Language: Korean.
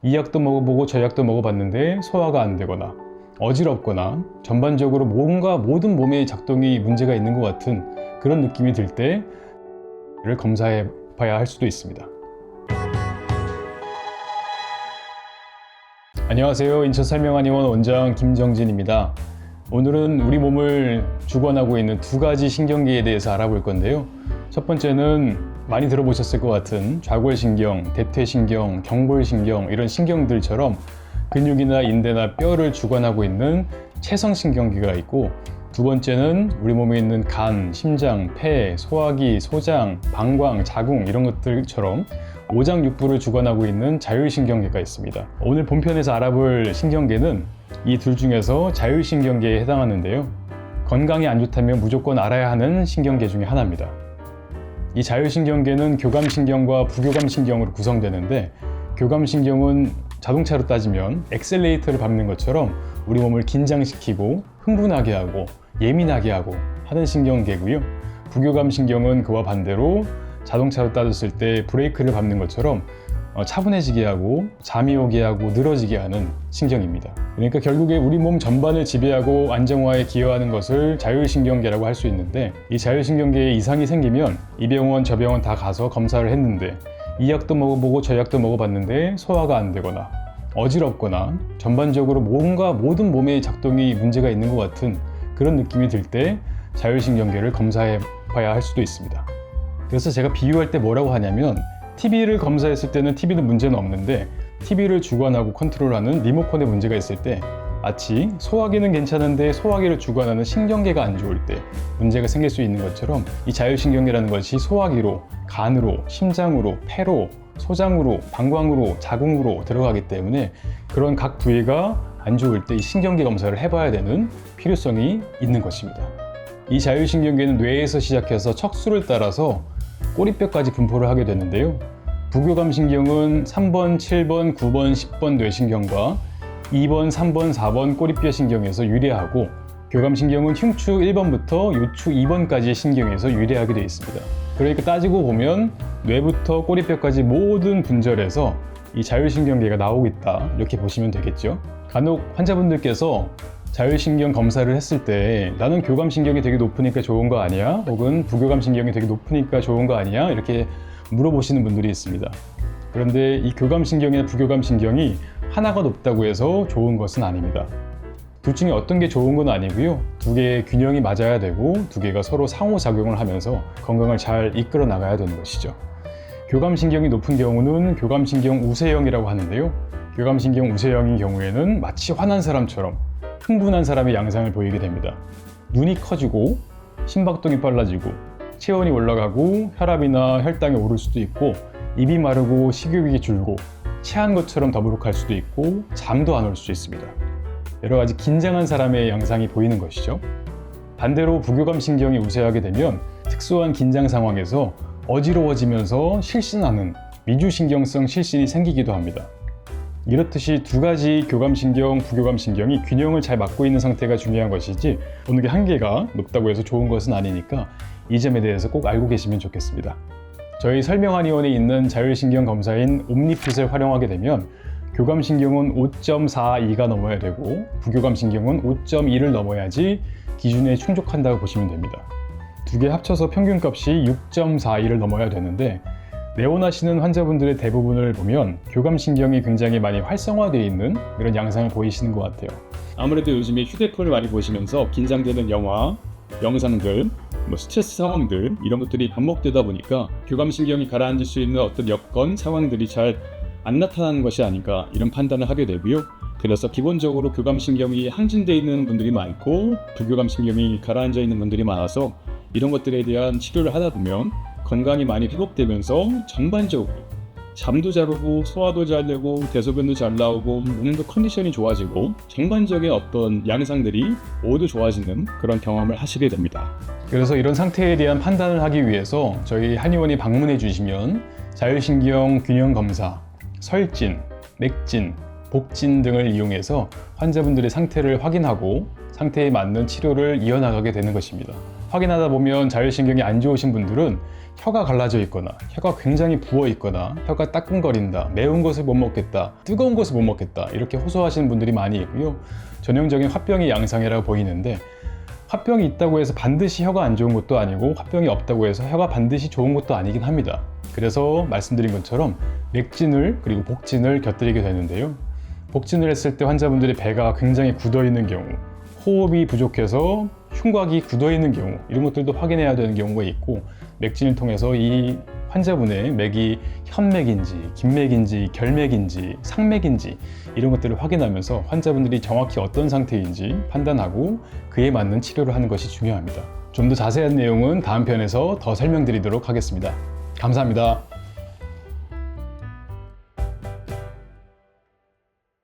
이 약도 먹어보고 저 약도 먹어봤는데 소화가 안 되거나 어지럽거나 전반적으로 뭔가 모든 몸의 작동이 문제가 있는 것 같은 그런 느낌이 들 때를 검사해 봐야 할 수도 있습니다. 안녕하세요. 인천 설명한의원 원장 김정진입니다. 오늘은 우리 몸을 주관하고 있는 두 가지 신경계에 대해서 알아볼 건데요. 첫 번째는 많이 들어보셨을 것 같은 좌골신경, 대퇴신경, 경골신경 이런 신경들처럼 근육이나 인대나 뼈를 주관하고 있는 체성신경계가 있고, 두 번째는 우리 몸에 있는 간, 심장, 폐, 소화기, 소장, 방광, 자궁 이런 것들처럼 오장육부를 주관하고 있는 자율신경계가 있습니다. 오늘 본편에서 알아볼 신경계는 이 둘 중에서 자율신경계에 해당하는데요. 건강이 안 좋다면 무조건 알아야 하는 신경계 중에 하나입니다. 이 자율신경계는 교감신경과 부교감신경으로 구성되는데, 교감신경은 자동차로 따지면 엑셀레이터를 밟는 것처럼 우리 몸을 긴장시키고 흥분하게 하고 예민하게 하고 하는 신경계고요. 부교감신경은 그와 반대로 자동차로 따졌을 때 브레이크를 밟는 것처럼 차분해지게 하고 잠이 오게 하고 늘어지게 하는 신경입니다. 그러니까 결국에 우리 몸 전반을 지배하고 안정화에 기여하는 것을 자율신경계라고 할 수 있는데, 이 자율신경계에 이상이 생기면 이 병원 저 병원 다 가서 검사를 했는데 이 약도 먹어보고 저 약도 먹어봤는데 소화가 안 되거나 어지럽거나 전반적으로 뭔가 모든 몸의 작동이 문제가 있는 것 같은 그런 느낌이 들 때 자율신경계를 검사해 봐야 할 수도 있습니다. 그래서 제가 비유할 때 뭐라고 하냐면, TV를 검사했을 때는 TV는 문제는 없는데 TV를 주관하고 컨트롤하는 리모컨에 문제가 있을 때, 마치 소화기는 괜찮은데 소화기를 주관하는 신경계가 안 좋을 때 문제가 생길 수 있는 것처럼, 이 자율신경계라는 것이 소화기로, 간으로, 심장으로, 폐로, 소장으로, 방광으로, 자궁으로 들어가기 때문에 그런 각 부위가 안 좋을 때 이 신경계 검사를 해봐야 되는 필요성이 있는 것입니다. 이 자율신경계는 뇌에서 시작해서 척수를 따라서 꼬리뼈까지 분포를 하게 되는데요. 부교감신경은 3번, 7번, 9번, 10번 뇌신경과 2번, 3번, 4번 꼬리뼈 신경에서 유래하고, 교감신경은 흉추 1번부터 요추 2번까지의 신경에서 유래하게 되어 있습니다. 그러니까 따지고 보면 뇌부터 꼬리뼈까지 모든 분절에서 이 자율신경계가 나오고 있다, 이렇게 보시면 되겠죠. 간혹 환자분들께서 자율신경 검사를 했을 때 나는 교감신경이 되게 높으니까 좋은 거 아니야? 혹은 부교감신경이 되게 높으니까 좋은 거 아니야? 이렇게 물어보시는 분들이 있습니다. 그런데 이 교감신경이나 부교감신경이 하나가 높다고 해서 좋은 것은 아닙니다. 둘 중에 어떤 게 좋은 건 아니고요. 두 개의 균형이 맞아야 되고 두 개가 서로 상호작용을 하면서 건강을 잘 이끌어 나가야 되는 것이죠. 교감신경이 높은 경우는 교감신경 우세형이라고 하는데요. 교감신경 우세형인 경우에는 마치 화난 사람처럼 흥분한 사람의 양상을 보이게 됩니다. 눈이 커지고 심박동이 빨라지고 체온이 올라가고 혈압이나 혈당이 오를 수도 있고, 입이 마르고 식욕이 줄고 체한 것처럼 더부룩할 수도 있고 잠도 안 올 수 있습니다. 여러 가지 긴장한 사람의 양상이 보이는 것이죠. 반대로 부교감신경이 우세하게 되면 특수한 긴장 상황에서 어지러워지면서 실신하는 미주신경성 실신이 생기기도 합니다. 이렇듯이 두 가지 교감신경, 부교감신경이 균형을 잘 맞고 있는 상태가 중요한 것이지, 어느 게 한 개가 높다고 해서 좋은 것은 아니니까 이 점에 대해서 꼭 알고 계시면 좋겠습니다. 저희 설명한의원에 있는 자율신경 검사인 옴니핏을 활용하게 되면 교감신경은 5.42가 넘어야 되고 부교감신경은 5.2를 넘어야지 기준에 충족한다고 보시면 됩니다. 두 개 합쳐서 평균값이 6.42를 넘어야 되는데, 내원하시는 환자분들의 대부분을 보면 교감신경이 굉장히 많이 활성화되어 있는 그런 양상을 보이시는 것 같아요. 아무래도 요즘에 휴대폰을 많이 보시면서 긴장되는 영화, 영상들, 스트레스 상황들 이런 것들이 반복되다 보니까 교감신경이 가라앉을 수 있는 어떤 여건, 상황들이 잘 안 나타나는 것이 아닌가, 이런 판단을 하게 되고요. 그래서 기본적으로 교감신경이 항진되어 있는 분들이 많고 부교감신경이 가라앉아 있는 분들이 많아서 이런 것들에 대한 치료를 하다 보면 건강이 많이 회복되면서 전반적으로 잠도 잘 오고 소화도 잘 되고 대소변도 잘 나오고 몸도 컨디션이 좋아지고 전반적인 어떤 양상들이 모두 좋아지는 그런 경험을 하시게 됩니다. 그래서 이런 상태에 대한 판단을 하기 위해서 저희 한의원에 방문해 주시면 자율신경 균형 검사, 설진, 맥진, 복진 등을 이용해서 환자분들의 상태를 확인하고 상태에 맞는 치료를 이어나가게 되는 것입니다. 확인하다 보면 자율신경이 안 좋으신 분들은 혀가 갈라져 있거나 혀가 굉장히 부어 있거나 혀가 따끔거린다, 매운 것을 못 먹겠다, 뜨거운 것을 못 먹겠다 이렇게 호소하시는 분들이 많이 있고요. 전형적인 화병의 양상이라고 보이는데 화병이 있다고 해서 반드시 혀가 안 좋은 것도 아니고 화병이 없다고 해서 혀가 반드시 좋은 것도 아니긴 합니다. 그래서 말씀드린 것처럼 맥진을 그리고 복진을 곁들이게 되는데요. 복진을 했을 때 환자분들의 배가 굉장히 굳어 있는 경우, 호흡이 부족해서 흉곽이 굳어 있는 경우 이런 것들도 확인해야 되는 경우가 있고, 맥진을 통해서 이 환자분의 맥이 현맥인지 긴맥인지 결맥인지 상맥인지 이런 것들을 확인하면서 환자분들이 정확히 어떤 상태인지 판단하고 그에 맞는 치료를 하는 것이 중요합니다. 좀 더 자세한 내용은 다음 편에서 더 설명드리도록 하겠습니다. 감사합니다.